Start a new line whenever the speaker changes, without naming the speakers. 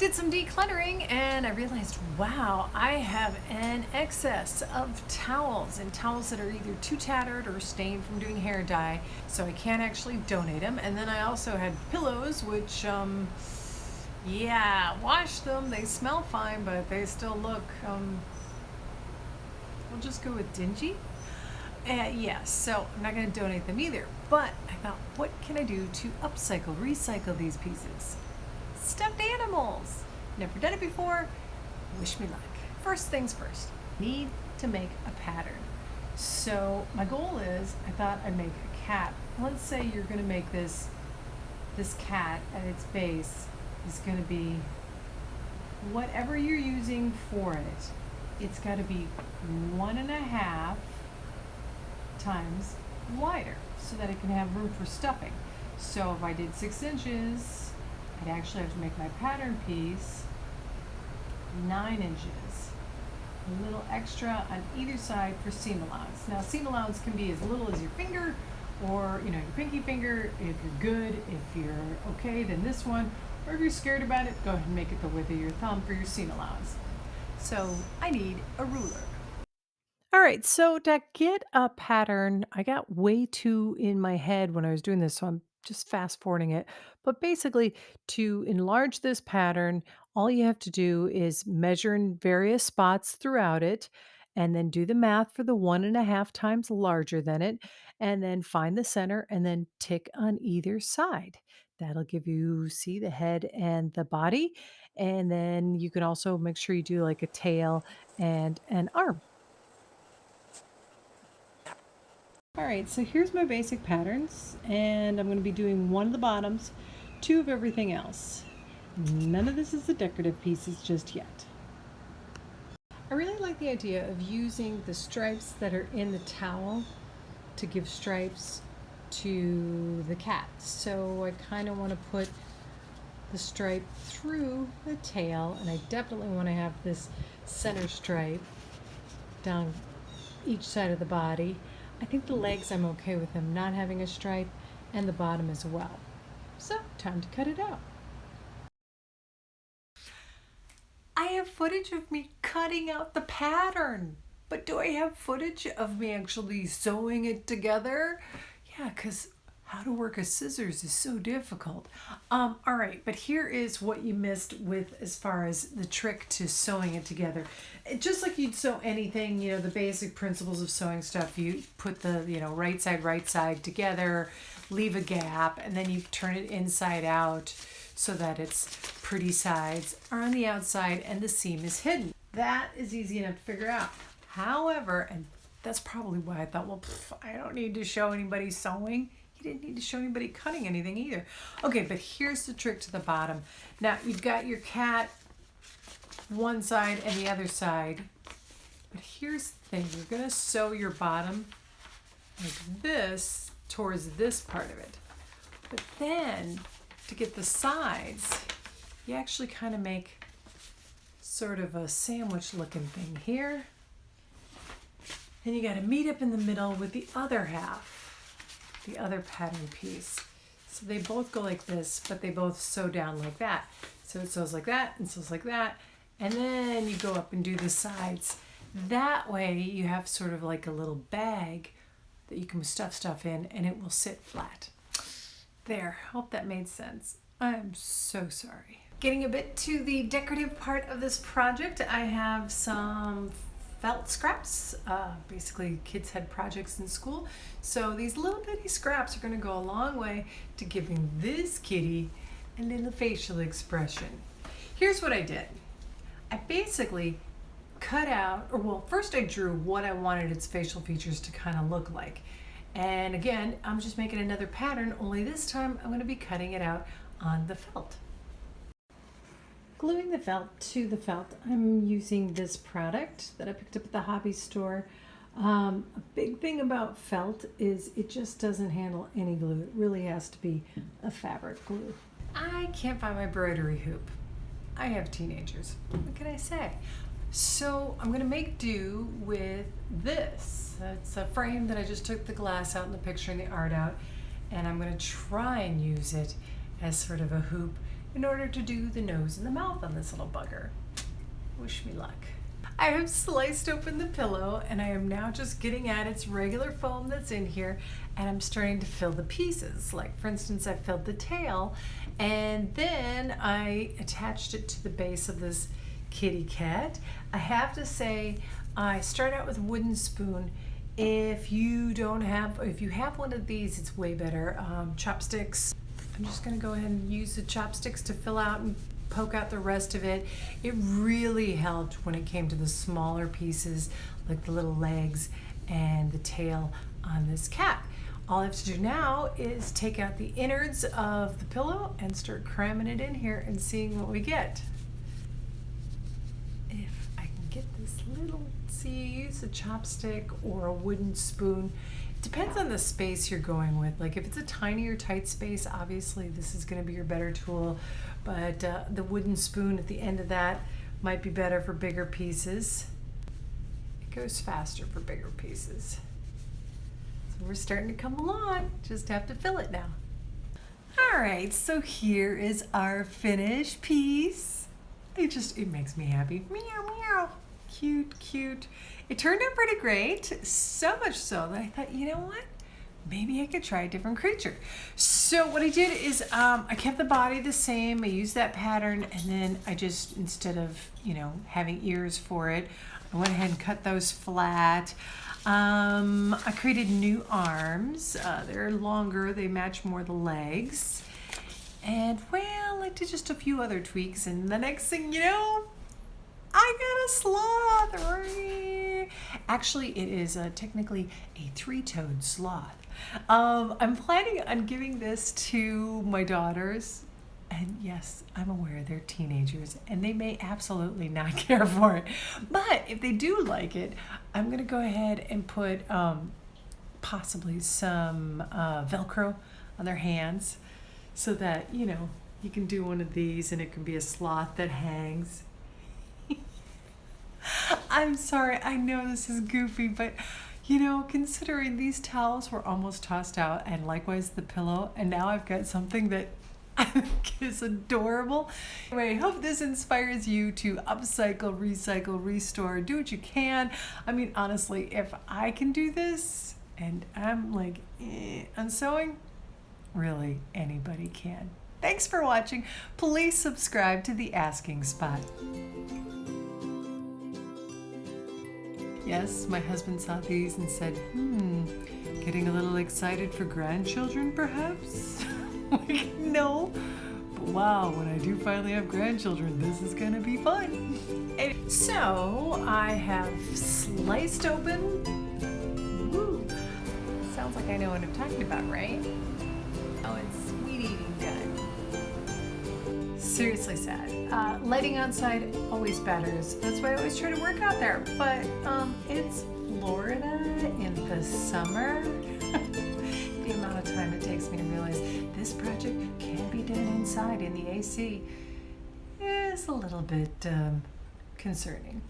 Did some decluttering and I realized, wow, I have an excess of towels and towels that are either too tattered or stained from doing hair dye, so I can't actually donate them. And then I also had pillows, which, yeah, wash them. They smell fine, but they still look, we'll just go with dingy. Yes, so I'm not going to donate them either. But I thought, what can I do to upcycle, recycle these pieces? Stuffed animals. Never done it before. Wish me luck. First things first, need to make a pattern. So my goal is, I thought I'd make a cat. Let's say you're going to make this cat at its base is going to be whatever you're using for it. It's got to be 1.5 times wider so that it can have room for stuffing. So if I did 6 inches, I'd actually have to make my pattern piece 9 inches. A little extra on either side for seam allowance. Now seam allowance can be as little as your finger or your pinky finger. If you're good, if you're okay, then this one. Or if you're scared about it, go ahead and make it the width of your thumb for your seam allowance. So I need a ruler. All right, so to get a pattern, I got way too in my head when I was doing this, so I'm just fast forwarding it. But basically, to enlarge this pattern, all you have to do is measure in various spots throughout it, and then do the math for the 1.5 times larger than it, and then find the center and then tick on either side. That'll give you, see the head and the body. And then you can also make sure you do like a tail and an arm. All right, so here's my basic patterns, and I'm going to be doing one of the bottoms, 2 of everything else. None of this is the decorative pieces just yet. I really like the idea of using the stripes that are in the towel to give stripes to the cat. So I kind of want to put the stripe through the tail, and I definitely want to have this center stripe down each side of the body. I think the legs I'm okay with them not having a stripe, and the bottom as well. So, time to cut it out. I have footage of me cutting out the pattern, but do I have footage of me actually sewing it together? Yeah, because how to work a scissors is so difficult. All right, but here is what you missed with as far as the trick to sewing it together. Just like you'd sew anything, the basic principles of sewing stuff, you put the, right side together, leave a gap, and then you turn it inside out so that its pretty sides are on the outside and the seam is hidden. That is easy enough to figure out. However, and that's probably why I thought, well, I don't need to show anybody sewing. You didn't need to show anybody cutting anything either. Okay, but here's the trick to the bottom. Now, you've got your cat one side and the other side. But here's the thing. You're going to sew your bottom like this towards this part of it. But then, to get the sides, you actually kind of make sort of a sandwich looking thing here. And you got to meet up in the middle with the other half, the other pattern piece. So they both go like this, but they both sew down like that. So it sews like that and sews like that. And then you go up and do the sides. That way you have sort of like a little bag that you can stuff stuff in, and it will sit flat. There, hope that made sense. I'm so sorry. Getting a bit to the decorative part of this project, I have some felt scraps. Basically, kids had projects in school. So these little bitty scraps are going to go a long way to giving this kitty a little facial expression. Here's what I did. I basically cut out, first I drew what I wanted its facial features to kind of look like. And again, I'm just making another pattern, only this time I'm going to be cutting it out on the felt. Gluing the felt to the felt, I'm using this product that I picked up at the hobby store. A big thing about felt is it just doesn't handle any glue. It really has to be a fabric glue. I can't find my embroidery hoop. I have teenagers. What can I say? So I'm going to make do with this. It's a frame that I just took the glass out and the picture and the art out, and I'm going to try and use it as sort of a hoop in order to do the nose and the mouth on this little bugger. Wish me luck. I have sliced open the pillow and I am now just getting at its regular foam that's in here, and I'm starting to fill the pieces. Like for instance, I filled the tail and then I attached it to the base of this kitty cat. I have to say, I start out with a wooden spoon. If you have one of these, it's way better. Chopsticks. I'm just gonna go ahead and use the chopsticks to fill out and poke out the rest of it. It really helped when it came to the smaller pieces, like the little legs and the tail on this cat. All I have to do now is take out the innards of the pillow and start cramming it in here and seeing what we get. If I can get this little, use a chopstick or a wooden spoon. It depends on the space you're going with. Like if it's a tiny or tight space, obviously this is going to be your better tool, but the wooden spoon at the end of that might be better for bigger pieces. It goes faster for bigger pieces. So we're starting to come along, just have to fill it now. All right, so here is our finished piece. It makes me happy. Meow, meow. Cute, cute. It turned out pretty great, so much so that I thought, you know what? Maybe I could try a different creature. So what I did is I kept the body the same. I used that pattern, and then I just, instead of, having ears for it, I went ahead and cut those flat. I created new arms. They're longer. They match more the legs. And, well, I did just a few other tweaks, and the next thing you know, I got a sloth. Actually, it is technically a three-toed sloth. I'm planning on giving this to my daughters. And yes, I'm aware they're teenagers and they may absolutely not care for it. But if they do like it, I'm going to go ahead and put possibly some Velcro on their hands so that, you can do one of these and it can be a sloth that hangs. I'm sorry, I know this is goofy, but considering these towels were almost tossed out, and likewise the pillow, and now I've got something that I think is adorable. Anyway, I hope this inspires you to upcycle, recycle, restore, do what you can. I mean, honestly, if I can do this, and I'm like, on sewing, really, anybody can. Thanks for watching. Please subscribe to The Asking Spot. Yes, my husband saw these and said, getting a little excited for grandchildren, perhaps? Like, no. But wow, when I do finally have grandchildren, this is gonna be fun. So, I have sliced open. Woo. Sounds like I know what I'm talking about, right? Oh, it's sweet eating done. Seriously sad. Lighting outside always matters. That's why I always try to work out there. But it's Florida in the summer. The amount of time it takes me to realize this project can be done inside in the AC is a little bit concerning.